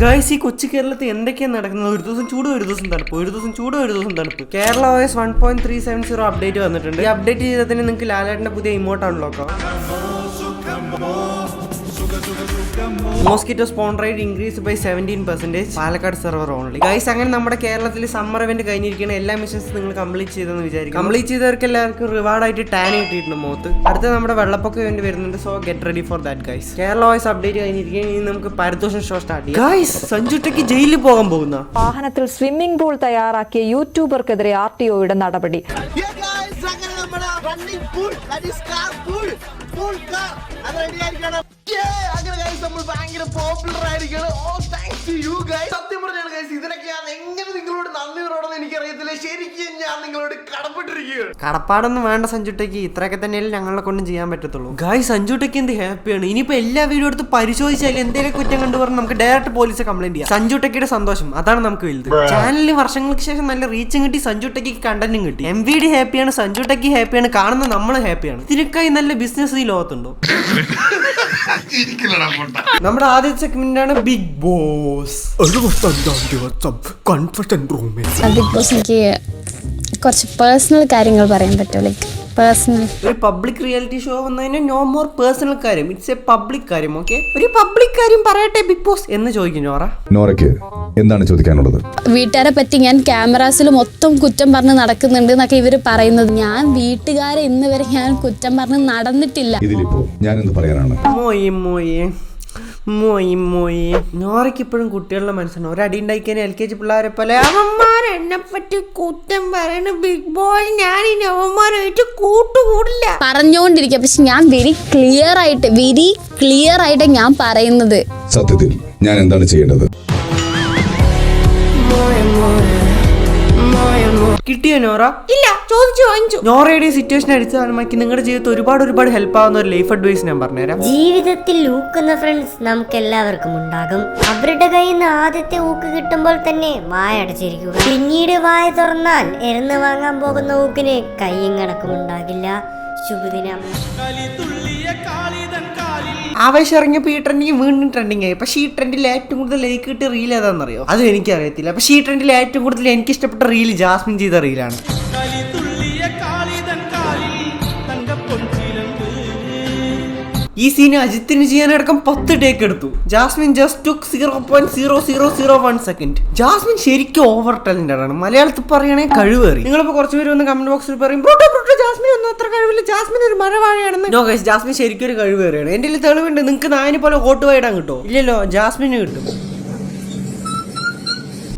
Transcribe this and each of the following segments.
Guys, ഈ കൊച്ചു കേരളത്തിൽ എന്തൊക്കെയാണ് നടക്കുന്നത്? ഒരു ദിവസം ചൂട്, ഒരു ദിവസം തണുപ്പ്, ഒരു ദിവസം ചൂട്, ഒരു ദിവസം തണുപ്പ്. കേരള OS 1.370 അപ്ഡേറ്റ് വന്നിട്ടുണ്ട്. ഈ അപ്ഡേറ്റ് ചെയ്താൽ തന്നെ നിങ്ങൾക്ക് ലാലേട്ടന്റെ പുതിയ ഇമോട്ട് അൺലോക്ക് ആവും. Mosquito spawn rate increase by 17%. Palakkad server only. Guys, അങ്ങനെ നമ്മുടെ കേരളത്തിൽ സമ്മർ ഇവന്റ് കഴിഞ്ഞിരിക്കുന്ന എല്ലാ മിഷൻസ് നിങ്ങൾ കംപ്ലീറ്റ് ചെയ്തെന്ന് വിചാരിക്കും. കംപ്ലീറ്റ് ചെയ്തവർക്ക് എല്ലാവർക്കും റിവാർഡായിട്ട് ടാൻ കിട്ടിയിട്ടുണ്ട് മുഖത്ത്. അടുത്ത നമ്മുടെ വെള്ളപ്പൊക്ക ഇവന്റ് വരുന്നുണ്ട്. So get ready for that guys. Kerala OS update കഴിഞ്ഞിരിക്കുകയാണ്. ഇനി നമുക്ക് പാരിതോഷികം ഷോ സ്റ്റാർട്ട് ചെയ്യാം. ഗൈസ്, സഞ്ജുട്ടയ്ക്ക് ജയിലിൽ പോകാൻ പോകുന്ന വാഹനത്തിൽ സ്വിമ്മിംഗ് പൂൾ തയ്യാറാക്കിയ യൂട്യൂബർക്കെതിരെ RTOയുടെ നടപടി. ഭയങ്കര പോപ്പുലർ ആയിരിക്കണം. സത്യം പറഞ്ഞാണ് ഗൈസ്, ഇതിനൊക്കെയാണ് എങ്ങനെ നിങ്ങളോട് നന്ദി പറയണമെന്ന് എനിക്കറിയത്തില്ല. ശരിക്കും ഞാൻ നിങ്ങളോട് കടപ്പെട്ടിരിക്കുകയാണ്. കടപ്പാടൊന്നും വേണ്ട സഞ്ജുട്ടയ്ക്ക്, ഇത്രയൊക്കെ തന്നെയല്ലേ ഞങ്ങളെ കൊണ്ടും ചെയ്യാൻ പറ്റത്തുള്ളൂ. ഗൈസ്, സഞ്ജുട്ടയ്ക്ക് എന്ത് ഹാപ്പിയാണ്. ഇനിയിപ്പോ എല്ലാ വീഡിയോ എടുത്ത് പരിശോധിച്ചാലും എന്തെങ്കിലും കുറ്റം കണ്ടുപറഞ്ഞ് നമുക്ക് ഡയറക്റ്റ് പോലീസ് കംപ്ലൈന്റ് ചെയ്യാം. സഞ്ജുട്ടയ്ക്കിയുടെ സന്തോഷം അതാണ് നമുക്ക് വലുത്. ചാനലിൽ വർഷങ്ങൾക്ക് ശേഷം നല്ല റീച്ചും കിട്ടി, സഞ്ജുട്ടയ്ക്ക് കണ്ടന്റും കിട്ടി. MVD ഹാപ്പിയാണ്, സഞ്ജുട്ടയ്ക്ക് ഹാപ്പിയാണ്, കാണുന്ന നമ്മൾ ഹാപ്പിയാണ്. ഇതിനൊക്കെ നല്ല ബിസിനസ് ഈ ലോകത്തുണ്ടോ? നമ്മുടെ ആദ്യത്തെ സെഗ്മെന്റ് ആണ് ബിഗ് ബോസ്. ബിഗ് ബോസ് എനിക്ക് കുറച്ച് പേഴ്സണൽ കാര്യങ്ങൾ പറയാൻ പറ്റുമോ? ലൈക്ക് പേഴ്സണൽ ഒരു പബ്ലിക് റിയാലിറ്റി ഷോ വന്നതിന് നോ മോർ പേഴ്സണൽ കാര്യം, ഇറ്റ്സ് എ പബ്ലിക് കാര്യം. ഓക്കെ, ഒരു പബ്ലിക് കാര്യം പറയട്ടെ ബിഗ് ബോസ് എന്ന് ചോദിക്കും നോറയ്ക്ക് എന്താണ് ചോദിക്കാനുള്ളത്? വീട്ടുകാരെ പറ്റി ഞാൻ ക്യാമറാസിൽ മൊത്തം കുറ്റം പറഞ്ഞ് നടക്കുന്നുണ്ട് എന്നൊക്കെ ഇവർ പറയുന്നത്. ഞാൻ വീട്ടുകാരെ ഇന്ന് വരെ ഞാൻ കുറ്റം പറഞ്ഞ് നടന്നിട്ടില്ല. ഇതിലിപ്പോ ഞാൻ എന്ത് പറയാനാണ്? നോറയ്ക്ക് ഇപ്പോഴും കുട്ടികളുടെ മനസ്സാണ്. ഒരടി ഉണ്ടാക്കിയാൽ LKG പിള്ളേരെ പോലെ അവന്മാർ എന്നെ പറ്റി കുറ്റം പറയണ ബിഗ് ബോസ്, ഞാൻ ഇനി അവന്മാരായിട്ട് കൂട്ടുകൂടില്ല പറഞ്ഞുകൊണ്ടിരിക്കുക. പക്ഷെ ഞാൻ വെരി ക്ലിയർ ആയിട്ട് ഞാൻ പറയുന്നത്. സത്യത്തിൽ ഞാൻ എന്താണ് ചെയ്യേണ്ടത്? കിട്ടിയോ നോറ? ഇല്ല, ചോദിച്ചു വാങ്ങിച്ചു. നോറയുടെ സിറ്റുവേഷൻ അടിസ്ഥാനമാക്കി നിങ്ങളുടെ ജീവിതത്തിൽ ഒരുപാട് ഹെൽപ്പ് ആവുന്ന ഒരു ലൈഫ് അഡ്വൈസ് ഞാൻ പറഞ്ഞുതരാം. ജീവിതത്തിൽ ഊക്കുന്ന ഫ്രണ്ട്സ് നമുക്ക് എല്ലാവർക്കും ഉണ്ടാകും. അവരുടെ കയ്യിൽ നിന്ന് ആദ്യത്തെ ഊക്ക് കിട്ടുമ്പോൾ തന്നെ വായ അടച്ചിരിക്കുക. പിന്നീട് വായ തുറന്നാൽ എരുന്ന് വാങ്ങാൻ പോകുന്ന ഊക്കിന് കയ്യും കണക്കും ഉണ്ടാകില്ല. ശുഭദിനം. ആവേശം ഇറങ്ങിയപ്പോൾ ഈ ട്രെൻഡിങ് വീണ്ടും ട്രെൻഡിങ് ആയി. പക്ഷേ ഈ ട്രെൻഡിൽ ഏറ്റവും കൂടുതൽ ലൈക്ക് കിട്ടിയ റീൽ ഏതാണെന്നറിയോ? അതും എനിക്കറിയത്തില്ല. പക്ഷേ ഈ ട്രെൻഡിൽ ഏറ്റവും കൂടുതൽ എനിക്ക് ഇഷ്ടപ്പെട്ട റീൽ ജാസ്മിൻ ചെയ്ത റീലാണ്. ഈ സീന് അജിത്തിന് ചെയ്യാനടക്കം 10 ടേക്ക് എടുത്തു. Jasmine just took 0.0001 second. Jasmine ശരിക്കും ഓവർ ടാലന്റഡ് ആണ്. മലയാളത്തിൽ പറയണേ കഴിവേറി. നിങ്ങളിപ്പോ കുറച്ച് പേര് വന്ന് കമന്റ് ബോക്സിൽ പറയും ജാസ്മിൻ ഒന്നും അത്ര കഴിവില്ല, ജാസ്മിൻ ഒരു മഴവാഴയാണെന്ന്. നോ ഗൈസ്, ജാസ്മിൻ ശരിക്കും ഒരു കഴിവേറിയാണ്. എന്റെ തെളിവുണ്ട്. നിങ്ങൾക്ക് നായനെ പോലെ ഓട്ട് വൈഡാൻ കിട്ടുമോ? ഇല്ലല്ലോ, ജാസ്മിന് കിട്ടും.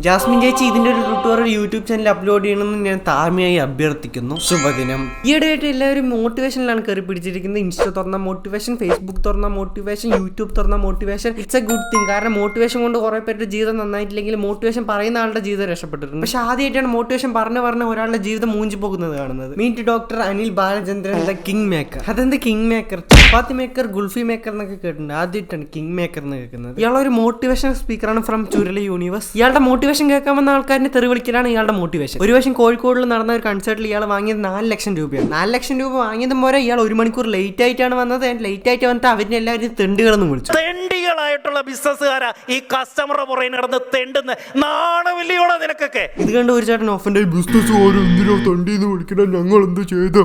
ജാസ്മിൻ ചേച്ചി ഇതിന്റെ ഒരു ട്യൂട്ടോറിയൽ യൂട്യൂബ് ചാനൽ അപ്ലോഡ് ചെയ്യണമെന്ന് ഞാൻ താഴ്മയായി അഭ്യർത്ഥിക്കുന്നു. ശുഭദിനം. ഈയിടെയായിട്ട് എല്ലാവരും മോട്ടിവേഷനിലാണ് കയറി പിടിച്ചിരിക്കുന്നത്. ഇൻസ്റ്റ തുറന്ന മോട്ടിവേഷൻ, ഫേസ്ബുക്ക് തുറന്ന മോട്ടിവേഷൻ, യൂട്യൂബ് തുറന്ന motivation. It's A good thing. കാരണം മോട്ടിവേഷൻ കൊണ്ട് കുറെ പേരുടെ ജീവിതം നന്നായിട്ടില്ലെങ്കിൽ മോട്ടിവേഷൻ പറയുന്ന ആളുടെ ജീവിതം രക്ഷപ്പെട്ടിട്ടുണ്ട്. പക്ഷെ ആദ്യമായിട്ടാണ് മോട്ടിവേഷൻ പറഞ്ഞ ഒരാളുടെ ജീവിതം മൂഞ്ചി പോകുന്നത് കാണുന്നത്. Meet doctor Anil Balachandran the king maker. അതെന്ത് king maker? Chapati maker, kulfi maker എന്നൊക്കെ കേട്ടിട്ടുണ്ട്. ആദ്യമായിട്ടാണ് കിങ് മേക്കർ എന്ന് കേൾക്കുന്നത്. ഇയാളൊരു മോട്ടിവേഷൻ സ്പീക്കറാണ് ഫ്രം ചുരളി യൂണിവേഴ്സ്. ഇയാളുടെ മോട്ടിവേഷൻ കേൾക്കാൻ വന്ന ആൾക്കാരിനെ തെറി വിളിക്കലാണ് ഇയാളുടെ മോട്ടിവേഷൻ. ഒരു വർഷം കോഴിക്കോടിൽ നടന്ന ഒരു കൺസേർട്ടിൽ ഇയാൾ വാങ്ങിയത് 4 ലക്ഷം രൂപയാണ്. 4 ലക്ഷം രൂപ വാങ്ങിയത് പോലെ ഇയാൾ 1 മണിക്കൂർ ലേറ്റ് ആയിട്ടാണ് വന്നത്. ലേറ്റ് ആയിട്ട് വന്നിട്ട് അവരിനെ എല്ലാവരും തെണ്ടികളെന്ന് വിളിച്ചു. തെണ്ടികളായിട്ടുള്ള ബിസിനസ്സുകാരാ ഈ കസ്റ്റമറുടെ പുറകെ നടന്ന് തെണ്ടുന്ന നാണമില്ലയോടെ നിനക്കൊക്കെ. ഇത് കണ്ട് ഒരു ചേട്ടൻ ഓഫൻഡ് ആയി, ബിസിനസ്സുകാരും എന്തിനാ തെണ്ടിന്ന് വിളിക്കണം, ഞങ്ങൾ എന്ത് ചെയ്തു?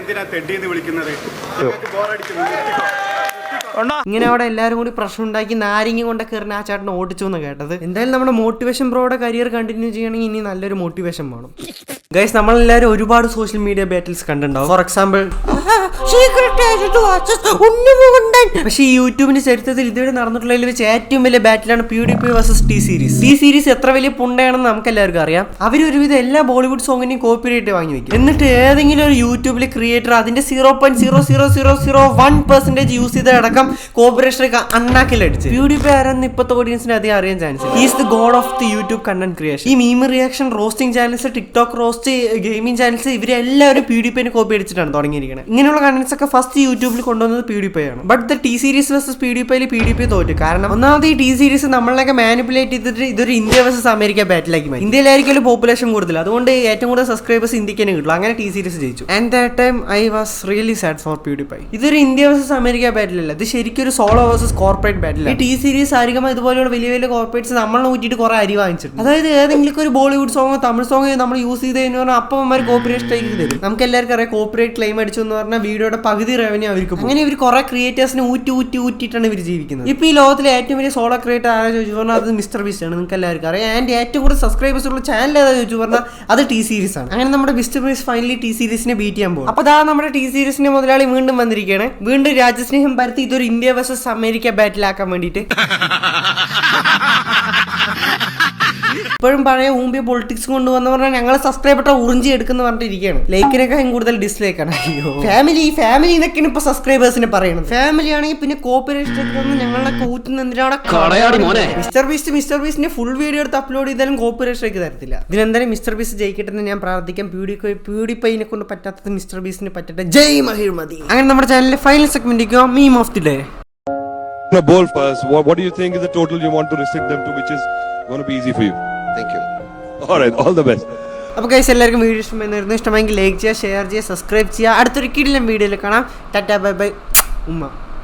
എന്തിനാ തെണ്ടിന്ന് വിളിക്കുന്നത്? ഇങ്ങനെ അവിടെ എല്ലാവരും കൂടി പ്രശ്നം ഉണ്ടാക്കി നാരങ്ങ കൊണ്ട് കയറിന് ആ ചേട്ടൻ ഓടിച്ചു എന്ന് കേട്ടത്. എന്തായാലും നമ്മുടെ മോട്ടിവേഷൻ ബ്രോയുടെ കരിയർ കണ്ടിന്യൂ ചെയ്യണമെങ്കിൽ ഇനി നല്ലൊരു മോട്ടിവേഷൻ വേണം. ഗൈസ്, നമ്മളെല്ലാവരും ഒരുപാട് സോഷ്യൽ മീഡിയ ബാറ്റിൽസ് കണ്ടിട്ടുണ്ടാവും. ഫോർ എക്സാമ്പിൾ, പക്ഷേ ഈ യൂട്യൂബിന്റെ ചരിത്രത്തിൽ ഇതുവരെ നടന്നിട്ടുള്ളതിൽ വെച്ച് ഏറ്റവും വലിയ ബാറ്റിലാണ് PewDiePie vs T സീരീസ്. എത്ര വലിയ പുണ്ടയാണെന്ന് നമുക്ക് എല്ലാവർക്കും അറിയാം. അവർ ഒരുവിധം എല്ലാ ബോളിവുഡ് സോങ്ങിനെയും കോപ്പിറൈറ്റ് വാങ്ങി വെക്കും. എന്നിട്ട് ഏതെങ്കിലും ഒരു യൂട്യൂബിലെ ക്രിയേറ്റർ അതിന്റെ 0.0001% യൂസ് ചെയ്തടക്കം കോപ്പറേഷനൊക്കെ അണ്ണാക്കിലടിച്ച്. PewDiePie ആരെന്ന് ഇപ്പോഴത്തെ ഓഡിയൻസിന് അധികം അറിയാൻ chance. Is the god of the YouTube content creation. ഈ meme reaction roasting channels, TikTok roast, most gaming channels ഇവരെല്ലാവരും PewDiePie കോപ്പി അടിച്ചിട്ടാണ് തുടങ്ങിയിരിക്കുന്നത്. ഇങ്ങനെയുള്ള കണ്ടന്റ്സ് ഒക്കെ ഫസ്റ്റ് യൂട്യൂബിൽ കൊണ്ടുവന്നത് PewDiePie ആണ്. But the T series versus PewDiePie തോറ്റു. കാരണം ഒന്നാമത് ഈ ടി സീരീസ് നമ്മളൊക്കെ മാനിപ്പുലേറ്റ് ചെയ്തിട്ട് ഇതൊരു ഇന്ത്യ വേഴ്സസ് അമേരിക്ക ബാറ്റിലാക്കി മാറ്റി. ഇന്ത്യയിലായിരിക്കും പോപ്പുലേഷൻ കൂടുതൽ, അതുകൊണ്ട് ഏറ്റവും കൂടുതൽ സബ്സ്ക്രൈബേഴ്സ് ഇന്ത്യക്ക് തന്നെ കിട്ടുള്ളൂ. അങ്ങനെ ടി സീരീസ് ജയിച്ചു. And that time I was really sad four PewDiePie. ഇതൊരു ഇന്ത്യ വേഴ്സസ് അമേരിക്ക ബാറ്റിലല്ല, ഇത് ശരിക്കും ഒരു സോളോ വേഴ്സസ് കോർപ്പറേറ്റ് ബാറ്റിൽ. ഈ ടി സീരീസ് ആയിരിക്കുമ്പോൾ ഇതുപോലെയുള്ള വലിയ വലിയ കോർപ്പറേറ്റ്സ് നമ്മൾ നോക്കിയിട്ട് കുറെ അരി വാങ്ങിച്ചിട്ടുണ്ട്. അതായത് ഏതെങ്കിലും ഒരു ബോളിവുഡ് സോങ്ങോ തമിഴ് സോങ്ങോ നമ്മൾ യൂസ് ചെയ്തതെന്ന് പറഞ്ഞാൽ അപ്പം അവർ കോപ്പിറൈറ്റ് സ്ട്രൈക്ക് തരും. നമുക്ക് എല്ലാവർക്കും അറിയാം കോപ്പിറൈറ്റ് ക്ലെയിം അടിച്ചു എന്ന് പറഞ്ഞാൽ വീഡിയോയുടെ പകുതി റവന്യൂ അവർക്ക്. അങ്ങനെ ഇവർ കുറെ ക്രിയേറ്റേഴ്സിനെ ഊറ്റിയിട്ടാണ് ഇവർ ജീവിക്കുന്നത്. ഇപ്പൊ ഈ ലോകത്തിലെ ഏറ്റവും വലിയ സോളോ ക്രിയേറ്റർ ആരാ ചോദിച്ചു പറഞ്ഞാൽ അത് മിസ്റ്റർ ബീസ്റ്റ് ആണ്. നിങ്ങൾക്ക് എല്ലാവർക്കും അറിയാം. ആൻഡ് ഏറ്റവും കൂടുതൽ സബ്സ്ക്രൈബേഴ്സ് ഉള്ള ചാനൽ ഏതാ ചോദിച്ചു പറഞ്ഞാൽ അത് ടി സീരീസ് ആണ്. അങ്ങനെ നമ്മുടെ മിസ്റ്റർ ബീസ്റ്റ് ഫൈനലി ടി സീരീസിനെ ബീറ്റ് ചെയ്യാൻ പോകും. അപ്പൊ നമ്മുടെ ടി സീരീസിന്റെ മുതലാളി വീണ്ടും വന്നിരിക്കുകയാണ്. വീണ്ടും രാജ്യസ്നേഹം പരത്തി ഇതൊരു ഇന്ത്യ വേഴ്സസ് അമേരിക്ക ബാറ്റിലാക്കാൻ വേണ്ടിയിട്ട് ഇപ്പോഴും പഴയ ഊമ്പിയ പൊളിറ്റിക്സ് കൊണ്ടുവന്ന് പറഞ്ഞാൽ ഞങ്ങളെ സബ്സ്ക്രൈബർ ഉറിഞ്ചി എടുക്കുന്ന പറഞ്ഞിരിക്കുകയാണ്. ലൈക്കിനേക്കാളും കൂടുതൽ ഡിസ്ലൈക്ക് ആണ്. അയ്യോ ഫാമിലി എന്നൊക്കെയാണ് ഇപ്പൊ സബ്സ്ക്രൈബേഴ്സിനെ പറയുന്നത്. ഫാമിലി ആണെങ്കിൽ പിന്നെ കോപ്പിറൈറ്റ് ഞങ്ങളെ കൂറ്റുന്നതിനാണ്. മിസ്റ്റർ ബീസ്റ്റിന്റെ ഫുൾ വീഡിയോ എടുത്ത് അപ്ലോഡ് ചെയ്താലും കോപ്പിറൈറ്റ് സ്ട്രൈക്ക് തരത്തില്ല. ഇതിനെന്തായാലും മിസ്റ്റർ ബീസ്റ്റ് ജയിക്കട്ടെന്ന് ഞാൻ പ്രാർത്ഥിക്കാം. PewDiePie കൊണ്ട് പറ്റാത്തത് മിസ്റ്റർ ബീസ്റ്റിന് പറ്റട്ടെ. ജയ് മഹിഴ്മതി. അങ്ങനെ നമ്മുടെ ചാനലിലെ final segment meme of the day. Bowl first. What do you think is the total you want to restrict them to, which is going to be easy for you? Thank you. All right, all the best. അപ്പോൾ guys എല്ലാവർക്കും video ഇഷ്ടമായിരുന്നു. ഇഷ്ടമെങ്കിൽ like ചെയ്യുക, share ചെയ്യുക, subscribe ചെയ്യുക. അടുത്തൊരു കിടിലൻ വീഡിയോയിൽ കാണാം. ടാറ്റാ ബൈ ബൈ ഉമ്മ.